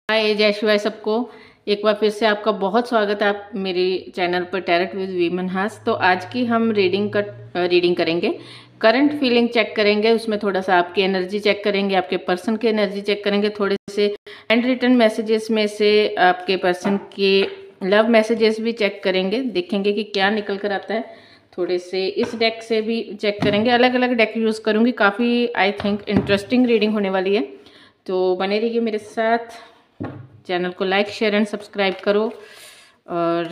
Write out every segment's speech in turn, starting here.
हाय जय शिवाय सबको। एक बार फिर से आपका बहुत स्वागत है आप मेरे चैनल पर टैरेट विद वीमन हास। तो आज की हम रीडिंग करेंगे, करंट फीलिंग चेक करेंगे, उसमें थोड़ा सा आपकी एनर्जी चेक करेंगे, आपके पर्सन की एनर्जी चेक करेंगे, थोड़े से हैंड रिटन मैसेजेस में से आपके पर्सन के लव मैसेजेस भी चेक करेंगे, देखेंगे कि क्या निकल कर आता है। थोड़े से इस डेक से भी चेक करेंगे, अलग अलग डेक यूज़ करूँगी। काफ़ी आई थिंक इंटरेस्टिंग रीडिंग होने वाली है, तो बने रहिए मेरे साथ। चैनल को लाइक शेयर एंड सब्सक्राइब करो और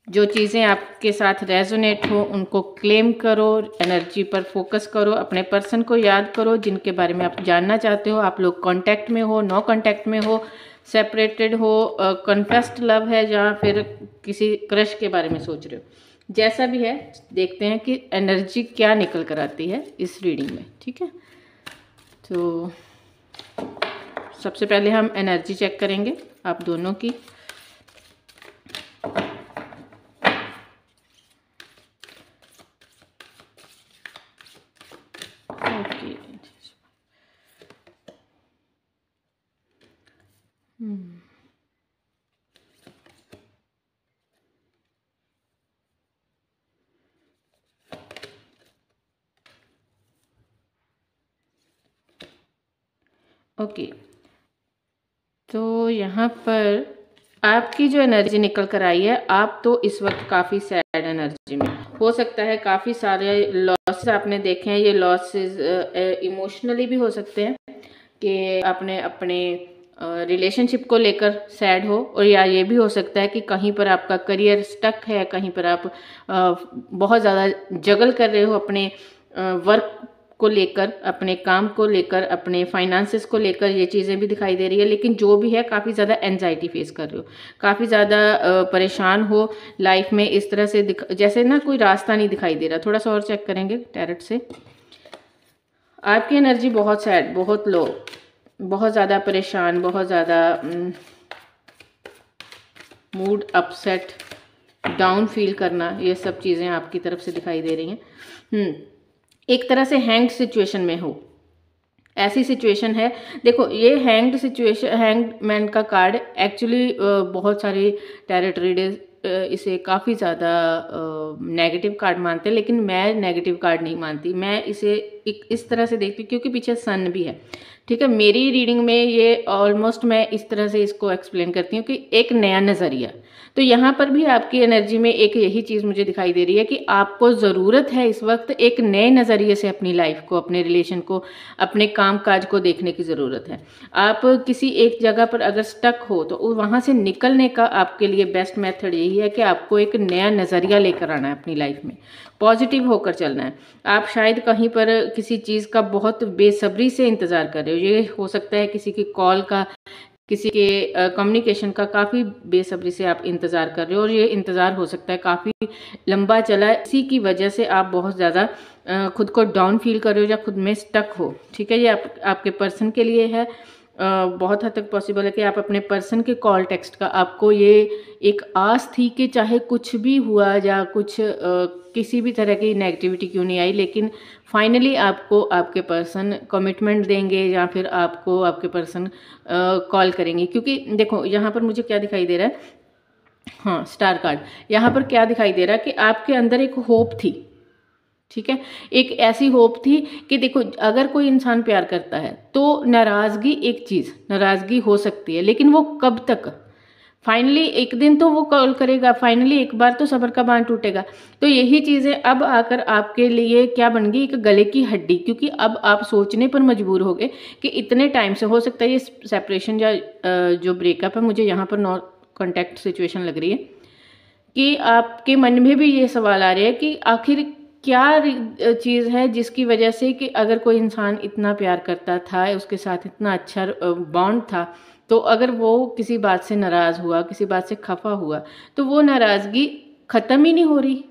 जो चीज़ें आपके साथ रेजोनेट हो उनको क्लेम करो, एनर्जी पर फोकस करो, अपने पर्सन को याद करो जिनके बारे में आप जानना चाहते हो। आप लोग कांटेक्ट में हो, नो कांटेक्ट में हो, सेपरेटेड हो, कन्फेस्ड लव है, या फिर किसी क्रश के बारे में सोच रहे हो। जैसा भी है देखते हैं कि एनर्जी क्या निकल कर आती है इस रीडिंग में। ठीक है, तो सबसे पहले हम एनर्जी चेक करेंगे आप दोनों की। ओके, ओके, तो यहाँ पर आपकी जो एनर्जी निकल कर आई है, आप तो इस वक्त काफ़ी सैड एनर्जी में हो सकता है। काफ़ी सारे लॉसेस आपने देखे हैं, ये लॉसेस इमोशनली भी हो सकते हैं कि आपने अपने रिलेशनशिप को लेकर सैड हो, और या ये भी हो सकता है कि कहीं पर आपका करियर स्टक है, कहीं पर आप बहुत ज़्यादा जगल कर रहे हो अपने वर्क को लेकर, अपने काम को लेकर, अपने फाइनेंसेस को लेकर, ये चीज़ें भी दिखाई दे रही है। लेकिन जो भी है काफ़ी ज़्यादा एनजाइटी फेस कर रहे हो, काफ़ी ज़्यादा परेशान हो लाइफ में। इस तरह से जैसे ना कोई रास्ता नहीं दिखाई दे रहा। थोड़ा सा और चेक करेंगे टैरेट से। आपकी एनर्जी बहुत सैड, बहुत लो, बहुत ज़्यादा परेशान, बहुत ज़्यादा मूड अपसेट, डाउन फील करना, ये सब चीज़ें आपकी तरफ से दिखाई दे रही हैं। एक तरह से हैंग्ड सिचुएशन में हो, ऐसी सिचुएशन है। देखो ये हैंग्ड सिचुएशन, हैंग्ड मैन का कार्ड एक्चुअली बहुत सारे टैरेट रीडर्स इसे काफ़ी ज़्यादा नेगेटिव कार्ड मानते हैं, लेकिन मैं नेगेटिव कार्ड नहीं मानती। मैं इसे इस तरह से देखती हूँ क्योंकि पीछे सन भी है। ठीक है, मेरी रीडिंग में ये ऑलमोस्ट मैं इस तरह से इसको एक्सप्लेन करती हूँ कि एक नया नज़रिया। तो यहाँ पर भी आपकी एनर्जी में एक यही चीज़ मुझे दिखाई दे रही है कि आपको ज़रूरत है इस वक्त एक नए नज़रिए से अपनी लाइफ को, अपने रिलेशन को, अपने काम काज को देखने की ज़रूरत है। आप किसी एक जगह पर अगर स्टक हो तो वहाँ से निकलने का आपके लिए बेस्ट मेथड यही है कि आपको एक नया नज़रिया लेकर आना है अपनी लाइफ में, पॉजिटिव होकर चलना है। आप शायद कहीं पर किसी चीज़ का बहुत बेसब्री से इंतज़ार कर रहे हो। ये हो सकता है किसी की कॉल का, किसी के कम्युनिकेशन का काफ़ी बेसब्री से आप इंतज़ार कर रहे हो, और ये इंतज़ार हो सकता है काफ़ी लंबा चला है। इसी की वजह से आप बहुत ज़्यादा खुद को डाउन फील कर रहे हो या खुद में स्टक हो। ठीक है, ये आपके पर्सन के लिए है। बहुत हद तक पॉसिबल है कि आप अपने पर्सन के कॉल टेक्स्ट का, आपको ये एक आस थी कि चाहे कुछ भी हुआ या कुछ किसी भी तरह की नेगेटिविटी क्यों नहीं आई, लेकिन फाइनली आपको आपके पर्सन कमिटमेंट देंगे या फिर आपको आपके पर्सन कॉल करेंगे। क्योंकि देखो यहाँ पर मुझे क्या दिखाई दे रहा है, हाँ स्टार कार्ड, यहाँ पर क्या दिखाई दे रहा है कि आपके अंदर एक होप थी। ठीक है, एक ऐसी होप थी कि देखो अगर कोई इंसान प्यार करता है तो नाराज़गी, एक चीज़ नाराज़गी हो सकती है, लेकिन वो कब तक, फाइनली एक दिन तो वो कॉल करेगा, फाइनली एक बार तो सब्र का बांध टूटेगा। तो यही चीज़ें अब आकर आपके लिए क्या बन गई, एक गले की हड्डी। क्योंकि अब आप सोचने पर मजबूर हो गए कि इतने टाइम से, हो सकता है ये सेपरेशन या जो ब्रेकअप है, मुझे यहाँ पर नॉ कॉन्टैक्ट सिचुएशन लग रही है कि आपके मन में भी ये सवाल आ रहे हैं कि आखिर क्या चीज़ है जिसकी वजह से, कि अगर कोई इंसान इतना प्यार करता था, उसके साथ इतना अच्छा बॉन्ड था, तो अगर वो किसी बात से नाराज़ हुआ, किसी बात से खफा हुआ, तो वो नाराज़गी ख़त्म ही नहीं हो रही।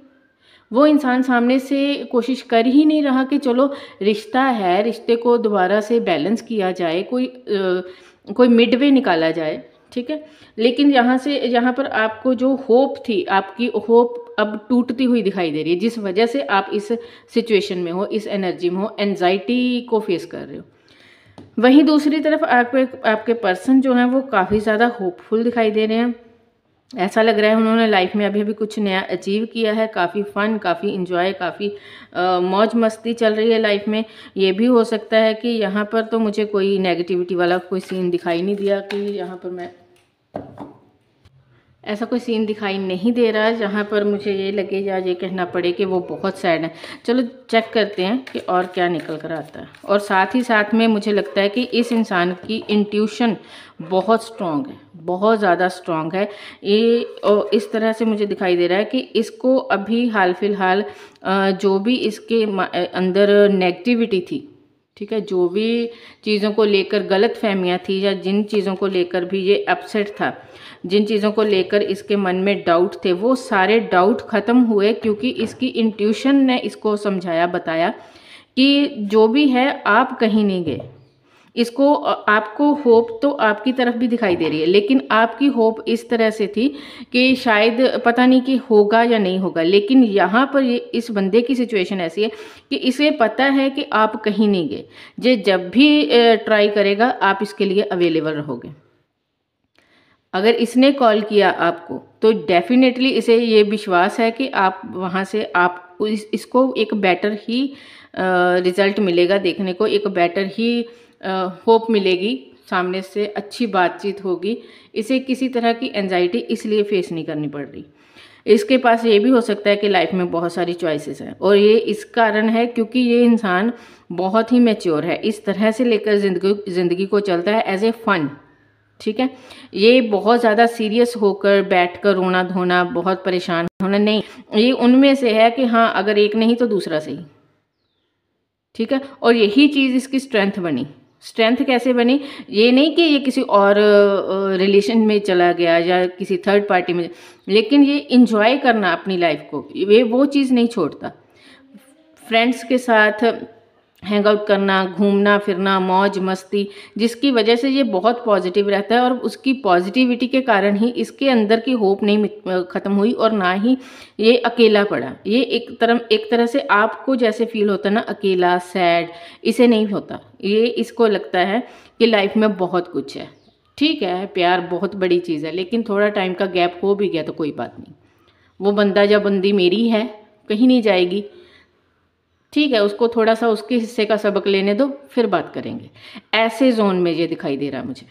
वो इंसान सामने से कोशिश कर ही नहीं रहा कि चलो रिश्ता है, रिश्ते को दोबारा से बैलेंस किया जाए, कोई मिड वे निकाला जाए। ठीक है, लेकिन यहाँ पर आपको जो होप थी, आपकी होप अब टूटती हुई दिखाई दे रही है, जिस वजह से आप इस सिचुएशन में हो, इस एनर्जी में हो, एनजाइटी को फेस कर रहे हो। वहीं दूसरी तरफ आपके पर्सन जो हैं वो काफ़ी ज़्यादा होपफुल दिखाई दे रहे हैं। ऐसा लग रहा है उन्होंने लाइफ में अभी कुछ नया अचीव किया है, काफ़ी फ़न, काफ़ी इंजॉय, काफ़ी मौज मस्ती चल रही है लाइफ में। ये भी हो सकता है कि यहाँ पर तो मुझे कोई नेगेटिविटी वाला कोई सीन दिखाई नहीं दिया, कि यहाँ पर मैं ऐसा कोई सीन दिखाई नहीं दे रहा है जहाँ पर मुझे ये लगे या ये कहना पड़े कि वो बहुत सैड है। चलो चेक करते हैं कि और क्या निकल कर आता है। और साथ ही साथ में मुझे लगता है कि इस इंसान की इंट्यूशन बहुत स्ट्रॉन्ग है, बहुत ज़्यादा स्ट्रॉन्ग है ये। और इस तरह से मुझे दिखाई दे रहा है कि इसको अभी हाल फिलहाल जो भी इसके अंदर नेगेटिविटी थी, ठीक है, जो भी चीज़ों को लेकर गलत फहमियाँ थी या जिन चीज़ों को लेकर भी ये अपसेट था, जिन चीज़ों को लेकर इसके मन में डाउट थे, वो सारे डाउट ख़त्म हुए, क्योंकि इसकी इंट्यूशन ने इसको समझाया, बताया कि जो भी है आप कहीं नहीं गए। इसको आपको होप तो आपकी तरफ भी दिखाई दे रही है, लेकिन आपकी होप इस तरह से थी कि शायद पता नहीं कि होगा या नहीं होगा। लेकिन यहाँ पर ये इस बंदे की सिचुएशन ऐसी है कि इसे पता है कि आप कहीं नहीं गए, जे जब भी ट्राई करेगा आप इसके लिए अवेलेबल रहोगे। अगर इसने कॉल किया आपको तो डेफिनेटली इसे ये विश्वास है कि आप वहाँ से आप इसको एक बेटर ही रिज़ल्ट मिलेगा देखने को, एक बेटर ही होप मिलेगी, सामने से अच्छी बातचीत होगी। इसे किसी तरह की एंजाइटी इसलिए फेस नहीं करनी पड़ रही। इसके पास ये भी हो सकता है कि लाइफ में बहुत सारी चॉइसेस हैं, और ये इस कारण है क्योंकि ये इंसान बहुत ही मैच्योर है, इस तरह से लेकर ज़िंदगी को चलता है एज ए फन, ठीक है। ये बहुत ज़्यादा सीरियस होकर बैठकर रोना धोना, बहुत परेशान होना नहीं, ये उनमें से है कि हाँ अगर एक नहीं तो दूसरा सही, ठीक है। और यही चीज़ इसकी स्ट्रेंथ बनी। स्ट्रेंथ कैसे बनी, ये नहीं कि ये किसी और रिलेशन में चला गया या किसी थर्ड पार्टी में, लेकिन ये इंजॉय करना अपनी लाइफ को, ये वो चीज़ नहीं छोड़ता। फ्रेंड्स के साथ हैंग आउट करना, घूमना फिरना, मौज मस्ती, जिसकी वजह से ये बहुत पॉजिटिव रहता है, और उसकी पॉजिटिविटी के कारण ही इसके अंदर की होप नहीं ख़त्म हुई, और ना ही ये अकेला पड़ा। ये एक तरह से आपको जैसे फील होता है ना अकेला, सैड, इसे नहीं होता। ये इसको लगता है कि लाइफ में बहुत कुछ है, ठीक है, प्यार बहुत बड़ी चीज़ है, लेकिन थोड़ा टाइम का गैप हो भी गया तो कोई बात नहीं। वो बंदा या बंदी मेरी है, कहीं नहीं जाएगी, ठीक है, उसको थोड़ा सा उसके हिस्से का सबक लेने दो, फिर बात करेंगे। ऐसे जोन में ये दिखाई दे रहा है मुझे,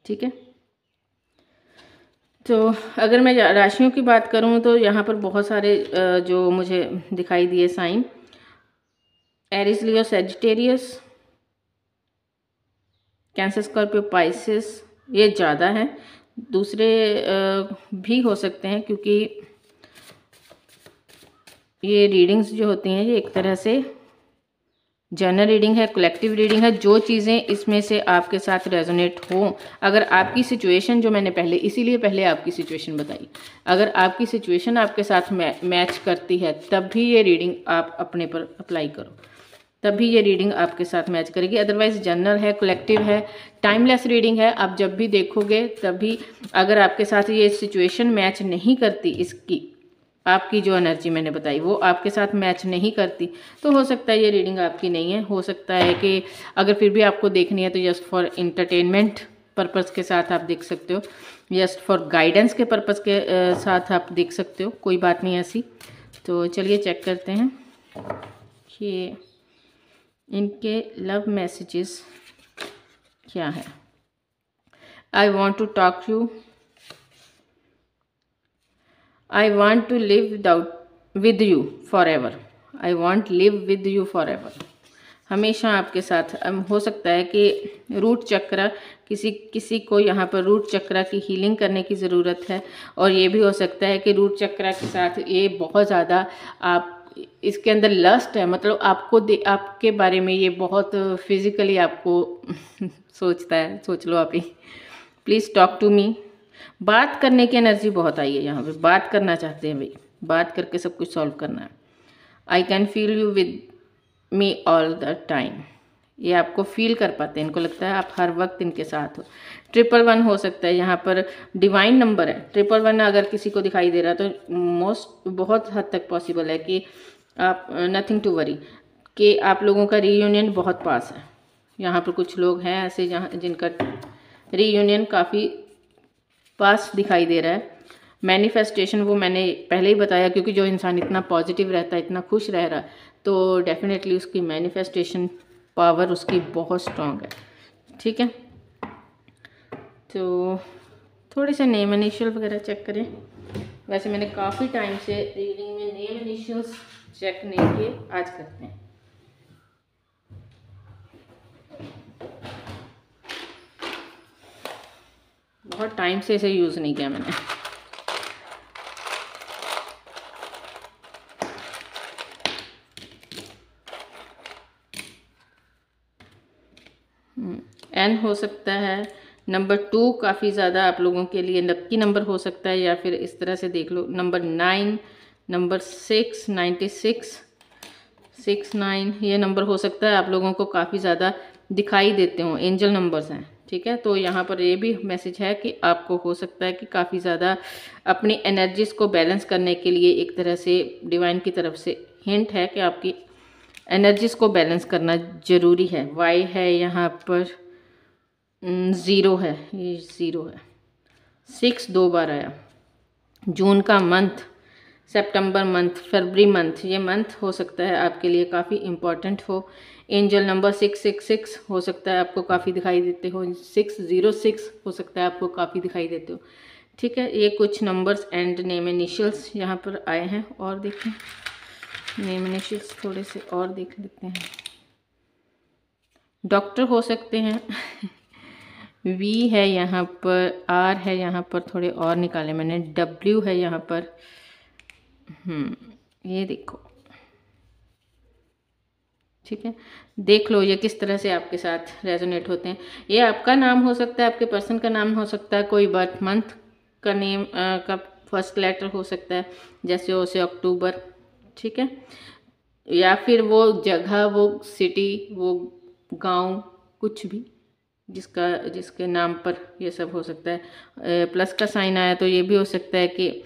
ठीक है। तो अगर मैं राशियों की बात करूं तो यहाँ पर बहुत सारे जो मुझे दिखाई दिए साइन, एरिस, लियो, सेजिटेरियस, कैंसर, स्कॉर्पियो, पाइसिस, ये ज़्यादा है। दूसरे भी हो सकते हैं, क्योंकि ये रीडिंग्स जो होती हैं ये एक तरह से जनरल रीडिंग है, कलेक्टिव रीडिंग है। जो चीज़ें इसमें से आपके साथ रेजोनेट हो, अगर आपकी सिचुएशन जो मैंने इसीलिए पहले आपकी सिचुएशन बताई, अगर आपकी सिचुएशन आपके साथ मैच करती है तब भी ये रीडिंग आप अपने पर अप्लाई करो, तभी ये रीडिंग आपके साथ मैच करेगी। अदरवाइज जनरल है, कलेक्टिव है, टाइमलेस रीडिंग है। आप जब भी देखोगे तभी अगर आपके साथ ये सिचुएशन मैच नहीं करती, इसकी आपकी जो एनर्जी मैंने बताई वो आपके साथ मैच नहीं करती, तो हो सकता है ये रीडिंग आपकी नहीं है। हो सकता है कि अगर फिर भी आपको देखनी है तो जस्ट फॉर इंटरटेनमेंट पर्पज़ के साथ आप देख सकते हो, जस्ट फॉर गाइडेंस के पर्पज़ के साथ आप देख सकते हो, कोई बात नहीं ऐसी। तो चलिए चेक करते हैं कि इनके लव मैसेजेस क्या है। I want to talk you, I want to live with you forever. I want live with you forever. हमेशा आपके साथ। हो सकता है कि रूट चक्र, किसी को यहाँ पर रूट चक्र की हीलिंग करने की ज़रूरत है, और ये भी हो सकता है कि रूट चक्र के साथ ये बहुत ज़्यादा आप इसके अंदर लस्ट है, मतलब आपके बारे में ये बहुत फिजिकली आपको सोचता है। सोच लो आप ही। Please talk to me. बात करने की एनर्जी बहुत आई है यहाँ पे, बात करना चाहते हैं भाई, बात करके सब कुछ सॉल्व करना है। I can feel you with me all the time, ये आपको फील कर पाते हैं, इनको लगता है आप हर वक्त इनके साथ हो। 111 हो सकता है, यहाँ पर डिवाइन नंबर है 111। अगर किसी को दिखाई दे रहा है तो बहुत हद तक पॉसिबल है कि आप नथिंग टू वरी, कि आप लोगों का रीयूनियन बहुत पास है। यहाँ पर कुछ लोग हैं ऐसे जहाँ जिनका रीयूनियन काफ़ी पास दिखाई दे रहा है। मैनिफेस्टेशन वो मैंने पहले ही बताया, क्योंकि जो इंसान इतना पॉजिटिव रहता है, इतना खुश रह रहा है, तो डेफिनेटली उसकी मैनिफेस्टेशन पावर उसकी बहुत स्ट्रांग है। ठीक है, तो थोड़े से नेम इनिशियल वगैरह चेक करें। वैसे मैंने काफ़ी टाइम से रीडिंग में नेम इनिशियल्स चेक नहीं किए, आज करते हैं। बहुत टाइम से इसे यूज़ नहीं किया मैंने। एन हो सकता है, नंबर 2 काफ़ी ज़्यादा आप लोगों के लिए लकी नंबर हो सकता है, या फिर इस तरह से देख लो, नंबर 9, नंबर 6, 96, 69 ये नंबर हो सकता है आप लोगों को काफ़ी ज़्यादा दिखाई देते हो, एंजल नंबर्स हैं। ठीक है, तो यहाँ पर ये भी मैसेज है कि आपको हो सकता है कि काफ़ी ज़्यादा अपनी एनर्जीज को बैलेंस करने के लिए एक तरह से डिवाइन की तरफ से हिंट है कि आपकी एनर्जीज को बैलेंस करना ज़रूरी है। वाई है यहाँ पर 0 है, ये 0 है। 6 2 बार आया। जून का मंथ, सितंबर मंथ, फरवरी मंथ, ये मंथ हो सकता है आपके लिए काफ़ी इम्पोर्टेंट हो। एंजल नंबर 666 हो सकता है आपको काफ़ी दिखाई देते हो। 606 हो सकता है आपको काफ़ी दिखाई देते हो। ठीक है, ये कुछ नंबर्स एंड नेम इनिशियल्स यहाँ पर आए हैं। और देखें नेम इनिशियल्स थोड़े से और देख लेते हैं। डॉक्टर हो सकते हैं वी है यहाँ पर, आर है यहाँ पर, थोड़े और निकाले मैंने, डब्ल्यू है यहाँ पर। ये देखो, ठीक है, देख लो ये किस तरह से आपके साथ रेजोनेट होते हैं। ये आपका नाम हो सकता है, आपके पर्सन का नाम हो सकता है, कोई बर्थ मंथ का नेम का फर्स्ट लेटर हो सकता है, जैसे हो से अक्टूबर। ठीक है, या फिर वो जगह, वो सिटी, वो गांव, कुछ भी जिसके नाम पर ये सब हो सकता है। प्लस का साइन आया तो ये भी हो सकता है कि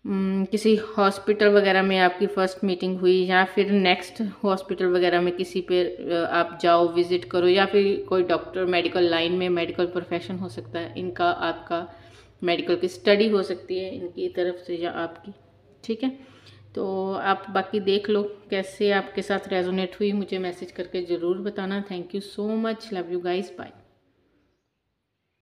किसी हॉस्पिटल वगैरह में आपकी फ़र्स्ट मीटिंग हुई, या फिर नेक्स्ट हॉस्पिटल वगैरह में किसी पे आप जाओ, विज़िट करो, या फिर कोई डॉक्टर, मेडिकल लाइन में, मेडिकल प्रोफेशन हो सकता है इनका, आपका मेडिकल की स्टडी हो सकती है इनकी तरफ से या आपकी। ठीक है, तो आप बाकी देख लो कैसे आपके साथ रेजोनेट हुई, मुझे मैसेज करके ज़रूर बताना। Thank you so much, love you guys, bye.